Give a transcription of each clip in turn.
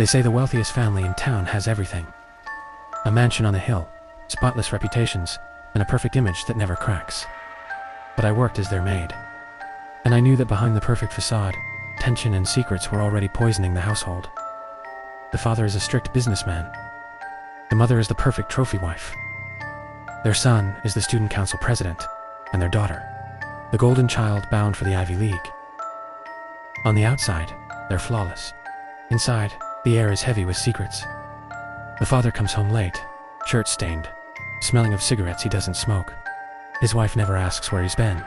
They say the wealthiest family in town has everything. A mansion on a hill, spotless reputations, and a perfect image that never cracks. But I worked as their maid. And I knew that behind the perfect facade, tension and secrets were already poisoning the household. The father is a strict businessman. The mother is the perfect trophy wife. Their son is the student council president, and their daughter, the golden child bound for the Ivy League. On the outside, they're flawless. Inside, the air is heavy with secrets. The father comes home late, shirt stained, smelling of cigarettes he doesn't smoke. His wife never asks where he's been,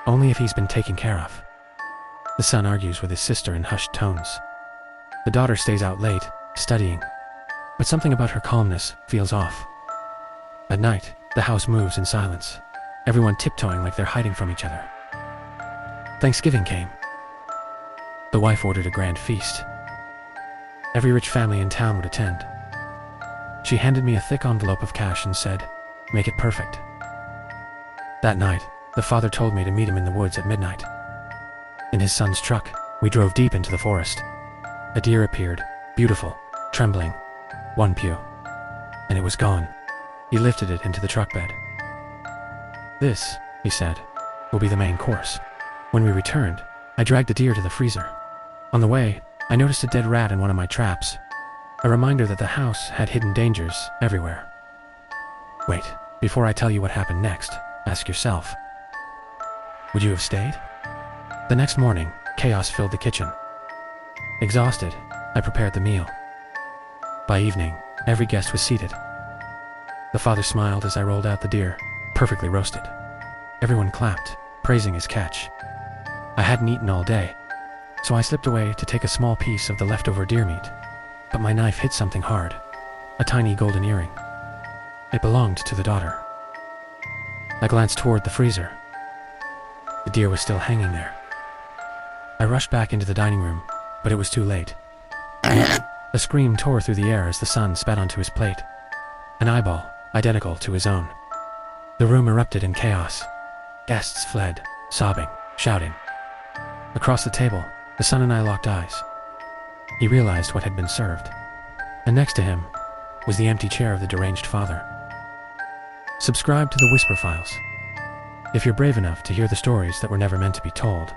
only if he's been taken care of. The son argues with his sister in hushed tones. The daughter stays out late, studying, but something about her calmness feels off. At night, the house moves in silence, everyone tiptoeing like they're hiding from each other. Thanksgiving came. The wife ordered a grand feast. Every rich family in town would attend. She handed me a thick envelope of cash and said, "Make it perfect." That night, the father told me to meet him in the woods at midnight. In his son's truck, we drove deep into the forest. A deer appeared, beautiful, trembling, one pew, and it was gone. He lifted it into the truck bed. "This," he said, "will be the main course." When we returned, I dragged the deer to the freezer. On the way, I noticed a dead rat in one of my traps, a reminder that the house had hidden dangers everywhere. Wait, before I tell you what happened next, ask yourself, would you have stayed? The next morning, chaos filled the kitchen. Exhausted, I prepared the meal. By evening, every guest was seated. The father smiled as I rolled out the deer, perfectly roasted. Everyone clapped, praising his catch. I hadn't eaten all day, so I slipped away to take a small piece of the leftover deer meat. But my knife hit something hard, a tiny golden earring. It belonged to the daughter. I glanced toward the freezer. The deer was still hanging there. I rushed back into the dining room, but it was too late. A scream tore through the air as the son spat onto his plate. An eyeball, identical to his own. The room erupted in chaos. Guests fled, sobbing, shouting. Across the table, the son and I locked eyes. He realized what had been served, and next to him was the empty chair of the deranged father. Subscribe to the Whisper Files if you're brave enough to hear the stories that were never meant to be told.